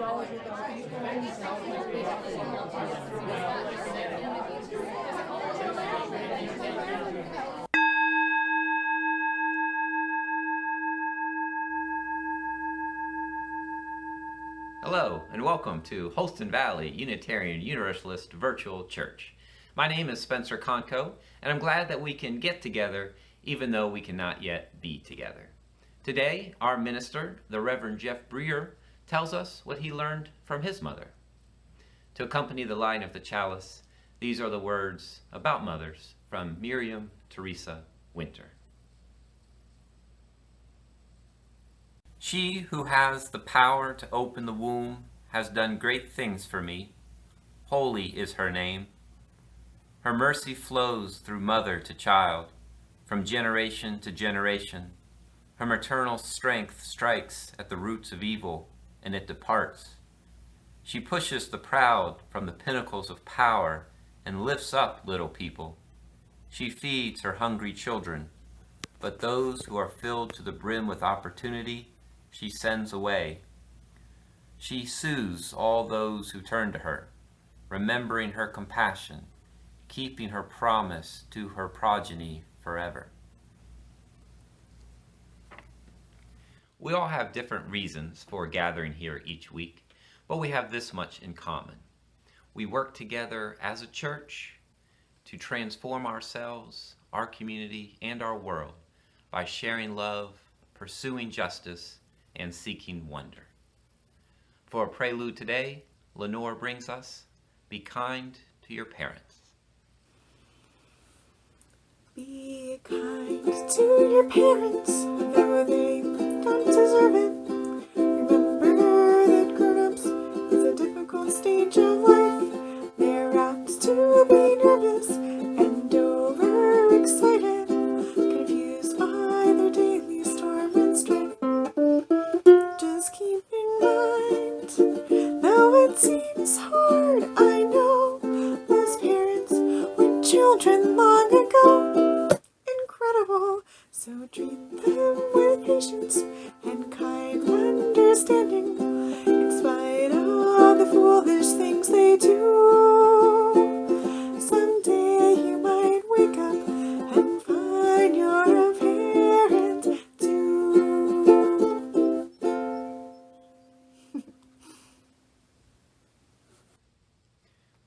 Hello, and welcome to Holston Valley Unitarian Universalist Virtual Church. My name is Spencer Conco, and I'm glad that we can get together even though we cannot yet be together. Today, our minister, the Reverend Jeff Briere, tells us what he learned from his mother. To accompany the line of the Chalice, these are the words about mothers from Miriam Teresa Winter. She who has the power to open the womb has done great things for me. Holy is her name. Her mercy flows through mother to child, from generation to generation. Her maternal strength strikes at the roots of evil, and it departs. She pushes the proud from the pinnacles of power and lifts up little people. She feeds her hungry children, but those who are filled to the brim with opportunity, she sends away. She soothes all those who turn to her, remembering her compassion, keeping her promise to her progeny forever. We all have different reasons for gathering here each week, but we have this much in common. We work together as a church to transform ourselves, our community, and our world by sharing love, pursuing justice, and seeking wonder. For a prelude today, Linore brings us, "Be kind to your parents." Be kind to your parents, though they don't deserve it. Remember that grown-ups is a difficult stage of life. They're apt to be nervous and overexcited, confused by their daily storm and strife. Just keep in mind, though it seems hard, I know those parents were children long ago. Incredible, so treat them with patience and kind understanding, in spite of the foolish things they do. Someday you might wake up and find you're a parent too.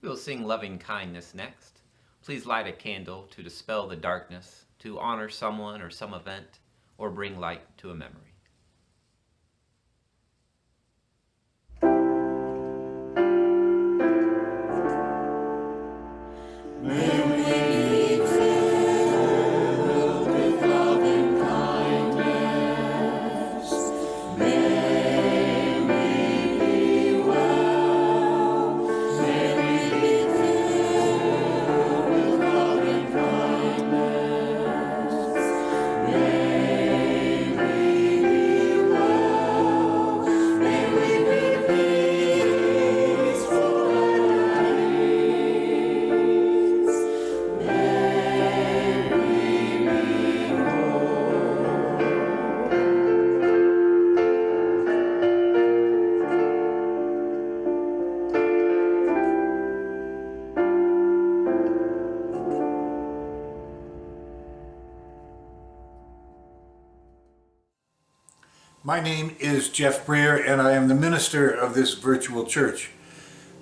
We'll sing Loving Kindness next. Please light a candle to dispel the darkness, to honor someone or some event, or bring light to a memory. My name is Jeff Briere, and I am the minister of this virtual church.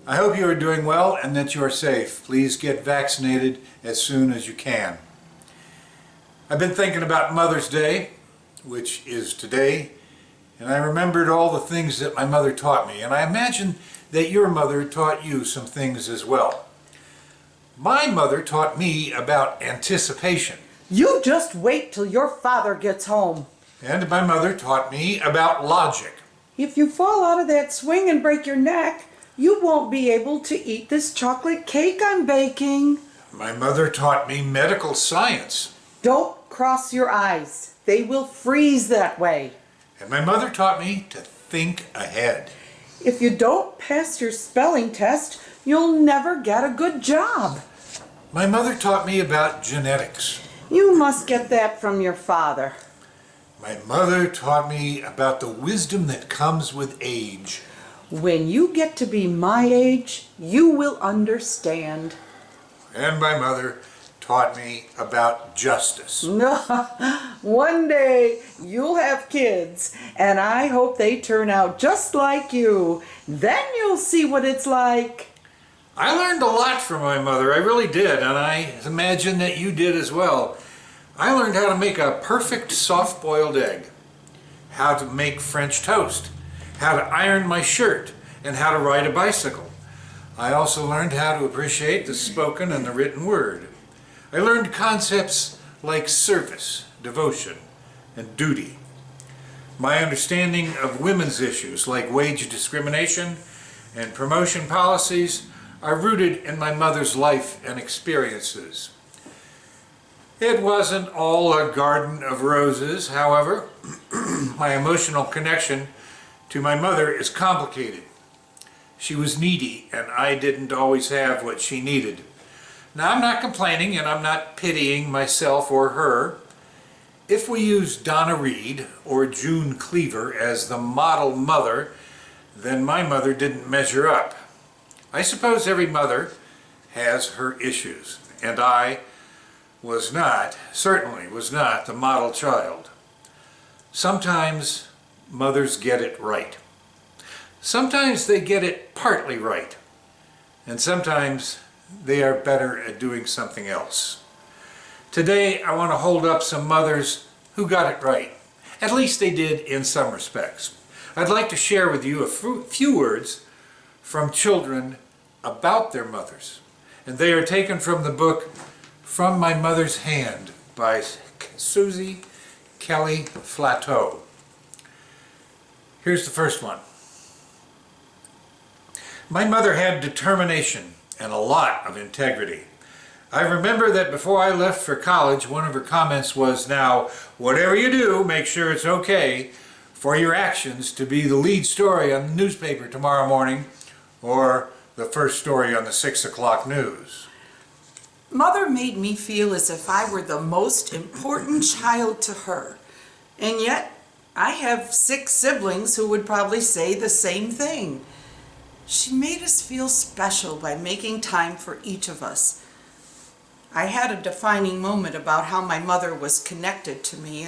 I hope you are doing well and that you are safe. Please get vaccinated as soon as you can. I've been thinking about Mother's Day, which is today, and I remembered all the things that my mother taught me, and I imagine that your mother taught you some things as well. My mother taught me about anticipation. You just wait till your father gets home. And my mother taught me about logic. If you fall out of that swing and break your neck, you won't be able to eat this chocolate cake I'm baking. My mother taught me medical science. Don't cross your eyes. They will freeze that way. And my mother taught me to think ahead. If you don't pass your spelling test, you'll never get a good job. My mother taught me about genetics. You must get that from your father. My mother taught me about the wisdom that comes with age. When you get to be my age, you will understand. And my mother taught me about justice. One day you'll have kids, and I hope they turn out just like you. Then you'll see what it's like. I learned a lot from my mother, I really did, and I imagine that you did as well. I learned how to make a perfect soft-boiled egg, how to make French toast, how to iron my shirt, and how to ride a bicycle. I also learned how to appreciate the spoken and the written word. I learned concepts like service, devotion, and duty. My understanding of women's issues like wage discrimination and promotion policies are rooted in my mother's life and experiences. It wasn't all a garden of roses, however. My emotional connection to my mother is complicated. She was needy, and I didn't always have what she needed. Now, I'm not complaining, and I'm not pitying myself or her. If we use Donna Reed or June Cleaver as the model mother, then my mother didn't measure up. I suppose every mother has her issues, and I certainly was not the model child. Sometimes mothers get it right. Sometimes they get it partly right, and sometimes they are better at doing something else. Today I want to hold up some mothers who got it right. At least they did in some respects. I'd like to share with you a few words from children about their mothers, and they are taken from the book From My Mother's Hand by Susie Kelly Flateau. Here's the first one. My mother had determination and a lot of integrity. I remember that before I left for college, one of her comments was, "Now, whatever you do, make sure it's okay for your actions to be the lead story on the newspaper tomorrow morning or the first story on the 6 o'clock news." Mother made me feel as if I were the most important child to her. And yet, I have 6 siblings who would probably say the same thing. She made us feel special by making time for each of us. I had a defining moment about how my mother was connected to me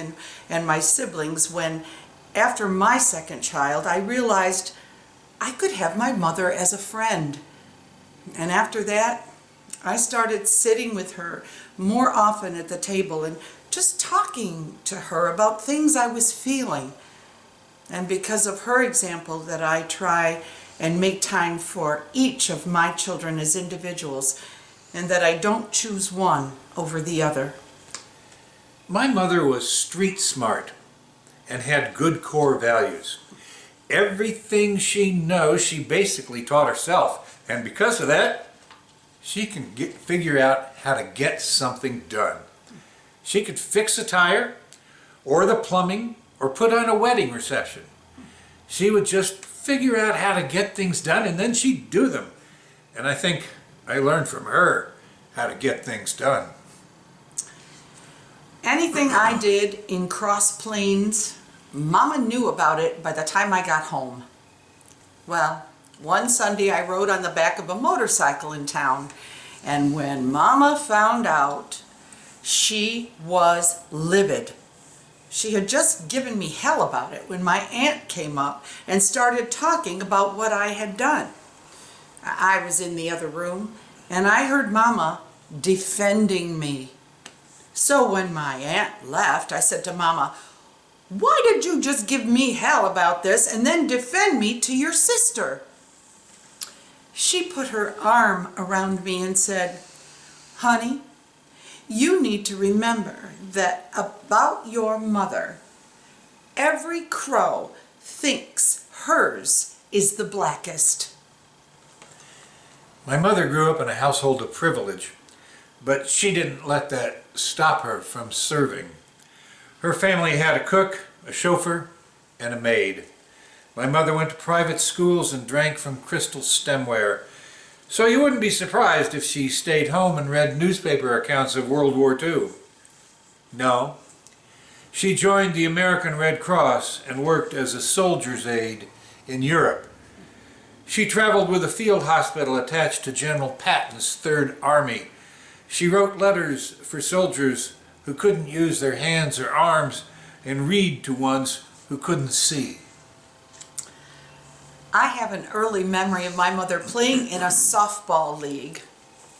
and my siblings when, after my second child, I realized I could have my mother as a friend. And after that, I started sitting with her more often at the table and just talking to her about things I was feeling. And because of her example that I try and make time for each of my children as individuals, and that I don't choose one over the other. My mother was street smart and had good core values. Everything she knows, she basically taught herself, and because of that, she can figure out how to get something done. She could fix a tire, or the plumbing, or put on a wedding reception. She would just figure out how to get things done, and then she'd do them. And I think I learned from her how to get things done. Anything I did in Cross Plains, Mama knew about it by the time I got home. Well, one Sunday I rode on the back of a motorcycle in town, and when Mama found out, she was livid. She had just given me hell about it when my aunt came up and started talking about what I had done. I was in the other room, and I heard Mama defending me. So when my aunt left, I said to Mama, "Why did you just give me hell about this and then defend me to your sister?" She put her arm around me and said, "Honey, you need to remember that about your mother, every crow thinks hers is the blackest." My mother grew up in a household of privilege, but she didn't let that stop her from serving. Her family had a cook, a chauffeur, and a maid. My mother went to private schools and drank from crystal stemware, so you wouldn't be surprised if she stayed home and read newspaper accounts of World War II. No, she joined the American Red Cross and worked as a soldier's aide in Europe. She traveled with a field hospital attached to General Patton's Third Army. She wrote letters for soldiers who couldn't use their hands or arms and read to ones who couldn't see. I have an early memory of my mother playing in a softball league.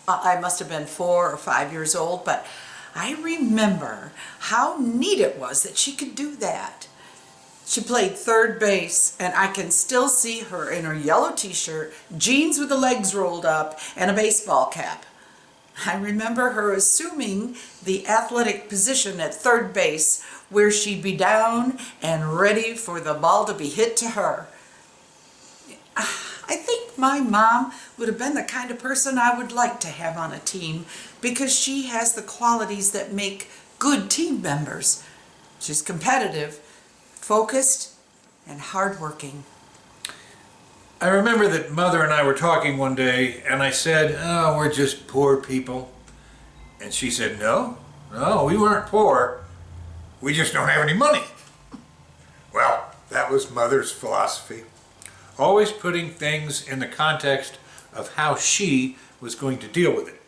I must have been 4 or 5 years old, but I remember how neat it was that she could do that. She played third base, and I can still see her in her yellow t-shirt, jeans with the legs rolled up, and a baseball cap. I remember her assuming the athletic position at third base, where she'd be down and ready for the ball to be hit to her. I think my mom would have been the kind of person I would like to have on a team, because she has the qualities that make good team members. She's competitive, focused, and hardworking. I remember that Mother and I were talking one day, and I said, "Oh, we're just poor people." And she said, No, we weren't poor. We just don't have any money." Well, that was Mother's philosophy. Always putting things in the context of how she was going to deal with it.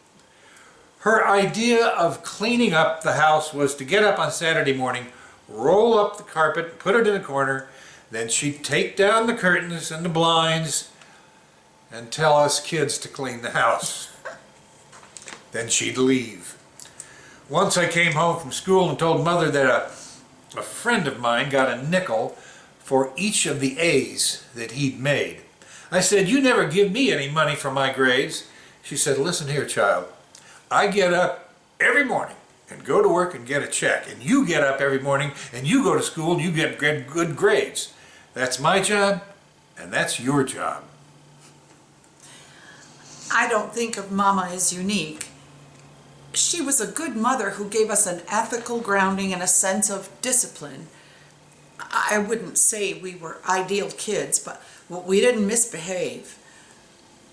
Her idea of cleaning up the house was to get up on Saturday morning, roll up the carpet, put it in a corner, then she'd take down the curtains and the blinds and tell us kids to clean the house. Then she'd leave. Once I came home from school and told Mother that a friend of mine got a nickel for each of the A's that he'd made. I said, "You never give me any money for my grades." She said, "Listen here, child. I get up every morning and go to work and get a check. And you get up every morning and you go to school and you get good grades. That's my job and that's your job." I don't think of Mama as unique. She was a good mother who gave us an ethical grounding and a sense of discipline. I wouldn't say we were ideal kids, but we didn't misbehave.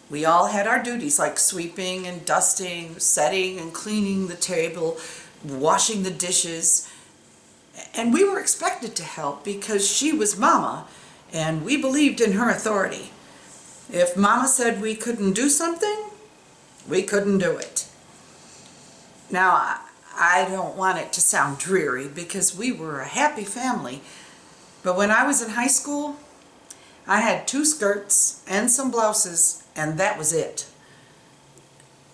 We all had our duties, like sweeping and dusting, setting and cleaning the table, washing the dishes. And we were expected to help because she was Mama, and we believed in her authority. If Mama said we couldn't do something, we couldn't do it. Now, I don't want it to sound dreary because we were a happy family, but when I was in high school, I had 2 skirts and some blouses, and that was it.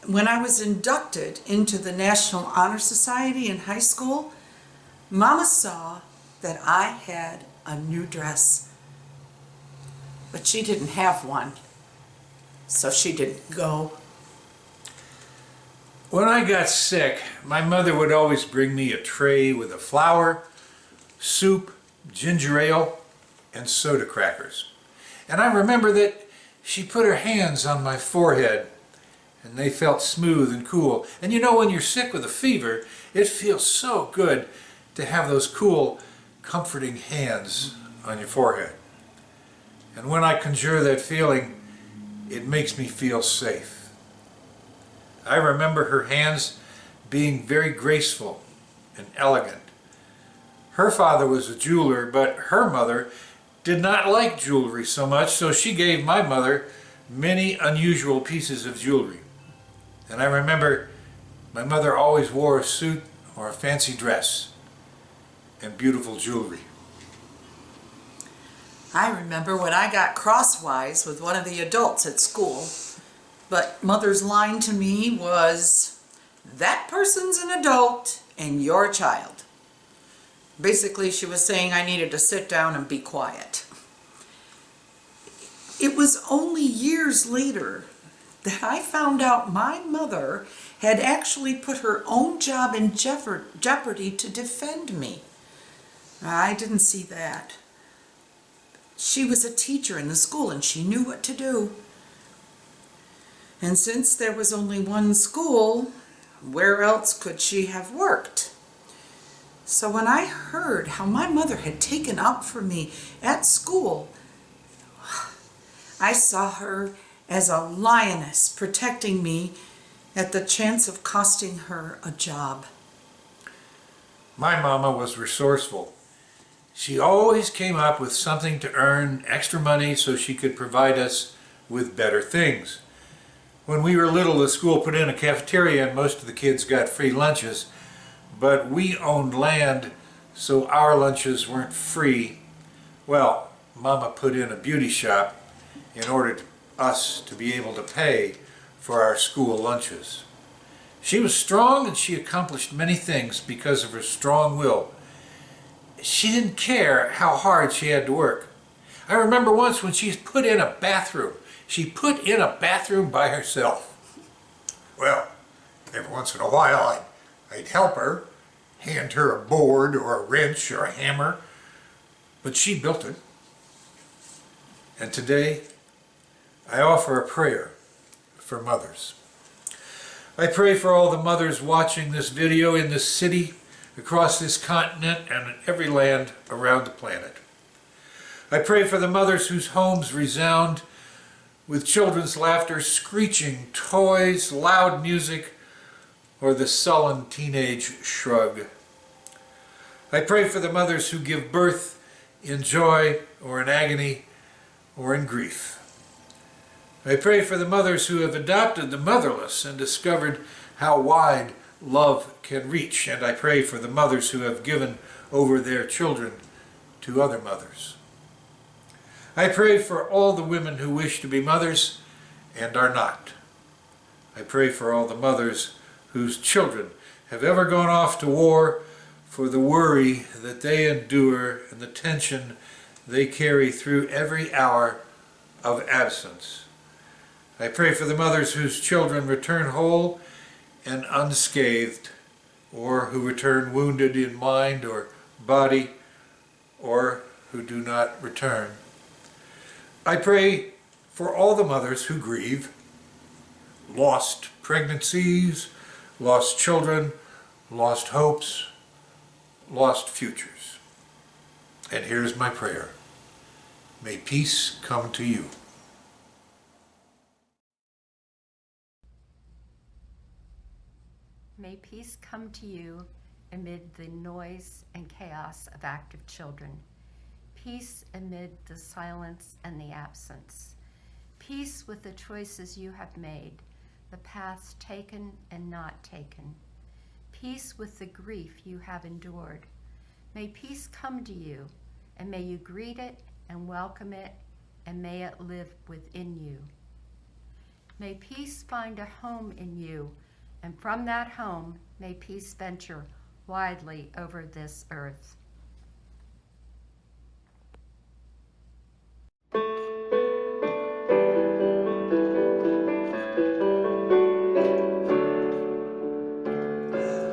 When I was inducted into the National Honor Society in high school, Mama saw that I had a new dress, but she didn't have one, so she didn't go. When I got sick, my mother would always bring me a tray with a flour, soup, ginger ale, and soda crackers. And I remember that she put her hands on my forehead, and they felt smooth and cool. And you know, when you're sick with a fever, it feels so good to have those cool, comforting hands on your forehead. And when I conjure that feeling, it makes me feel safe. I remember her hands being very graceful and elegant. Her father was a jeweler, but her mother did not like jewelry so much, so she gave my mother many unusual pieces of jewelry. And I remember my mother always wore a suit or a fancy dress and beautiful jewelry. I remember when I got crosswise with one of the adults at school, but Mother's line to me was, "That person's an adult and you're a child." Basically, she was saying I needed to sit down and be quiet. It was only years later that I found out my mother had actually put her own job in jeopardy to defend me. I didn't see that. She was a teacher in the school and she knew what to do. And since there was only one school, where else could she have worked? So when I heard how my mother had taken up for me at school, I saw her as a lioness protecting me at the chance of costing her a job. My mama was resourceful. She always came up with something to earn extra money so she could provide us with better things. When we were little, the school put in a cafeteria and most of the kids got free lunches, but we owned land, so our lunches weren't free. Well, Mama put in a beauty shop in order us to be able to pay for our school lunches. She was strong and she accomplished many things because of her strong will. She didn't care how hard she had to work. I remember once when she put in a bathroom. She put in a bathroom by herself. Well, every once in a while I'd help her, hand her a board or a wrench or a hammer, but she built it. And today, I offer a prayer for mothers. I pray for all the mothers watching this video in this city, across this continent, and in every land around the planet. I pray for the mothers whose homes resound with children's laughter, screeching toys, loud music, or the sullen teenage shrug. I pray for the mothers who give birth in joy or in agony or in grief. I pray for the mothers who have adopted the motherless and discovered how wide love can reach. And I pray for the mothers who have given over their children to other mothers. I pray for all the women who wish to be mothers and are not. I pray for all the mothers whose children have ever gone off to war, for the worry that they endure and the tension they carry through every hour of absence. I pray for the mothers whose children return whole and unscathed, or who return wounded in mind or body, or who do not return. I pray for all the mothers who grieve, lost pregnancies, lost children, lost hopes, lost futures. And here's my prayer. May peace come to you. May peace come to you amid the noise and chaos of active children. Peace amid the silence and the absence. Peace with the choices you have made, the paths taken and not taken. Peace with the grief you have endured. May peace come to you, and may you greet it and welcome it, and may it live within you. May peace find a home in you, and from that home, may peace venture widely over this earth.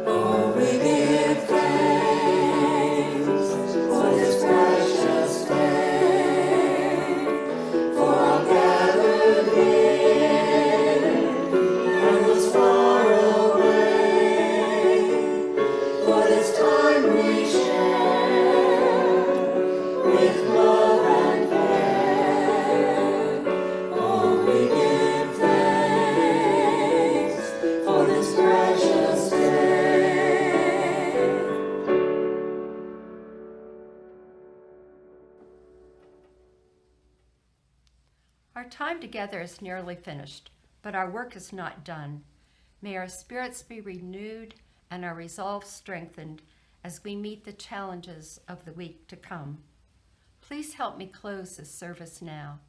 Oh, we give thanks for this precious day, for all gathered here and those far away, for this time we share with love and care. Oh, we give thanks for this precious day. Our time together is nearly finished, but our work is not done. May our spirits be renewed and our resolve strengthened as we meet the challenges of the week to come. Please help me close this service now.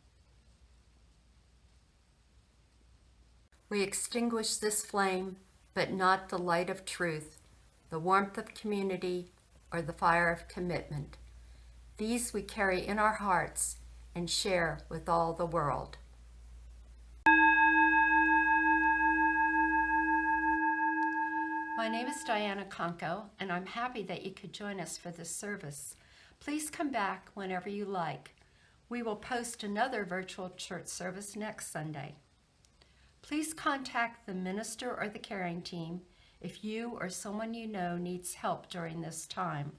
We extinguish this flame, but not the light of truth, the warmth of community, or the fire of commitment. These we carry in our hearts and share with all the world. My name is Diana Conco, and I'm happy that you could join us for this service. Please come back whenever you like. We will post another virtual church service next Sunday. Please contact the minister or the caring team if you or someone you know needs help during this time.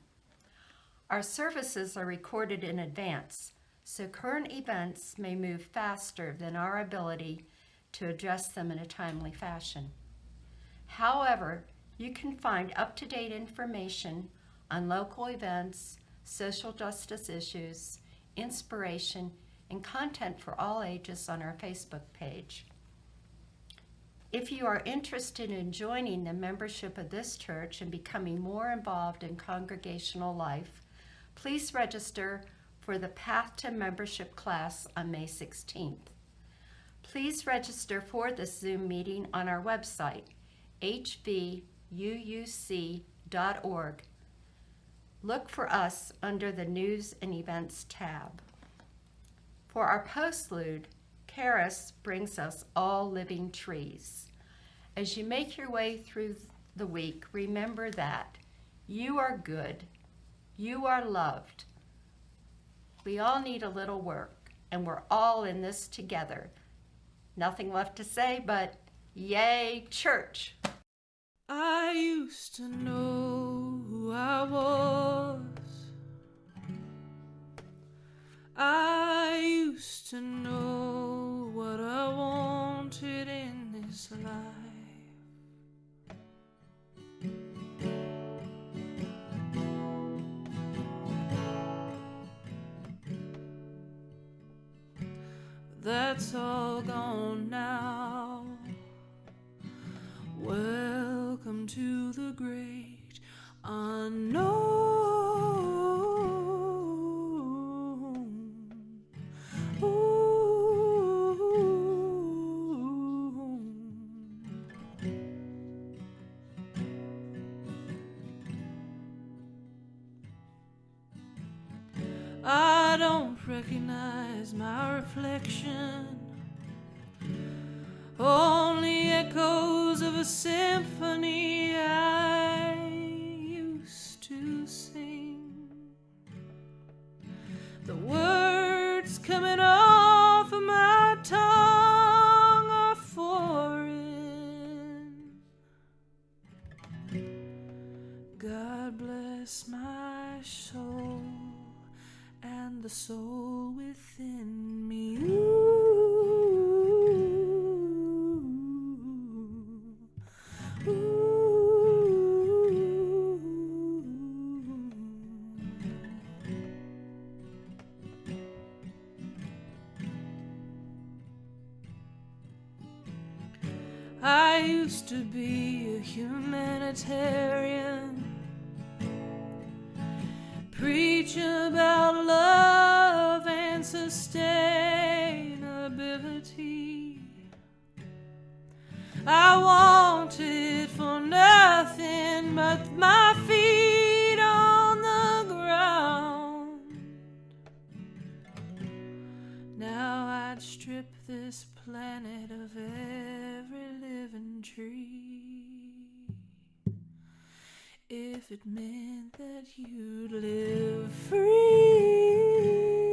Our services are recorded in advance, so current events may move faster than our ability to address them in a timely fashion. However, you can find up-to-date information on local events, social justice issues, inspiration, and content for all ages on our Facebook page. If you are interested in joining the membership of this church and becoming more involved in congregational life, please register for the Path to Membership class on May 16th. Please register for this Zoom meeting on our website, HVUUC.org. Look for us under the News and Events tab. For our postlude, Charis brings us All Living Trees. As you make your way through the week, remember that you are good, you are loved. We all need a little work, and we're all in this together. Nothing left to say but, yay, church! I used to know who I was. I used to know what I wanted in this life. That's all gone now. Welcome to the great unknown. Ooh. I don't recognize my reflection, only echoes of a symphony I used to sing. The words coming off of my tongue are foreign. God bless my soul and the soul within me. I used to be a humanitarian, preach about love and sustainability. I wanted for nothing but my feet on the ground. Now I'd strip this planet of every living tree if it meant that you'd live free.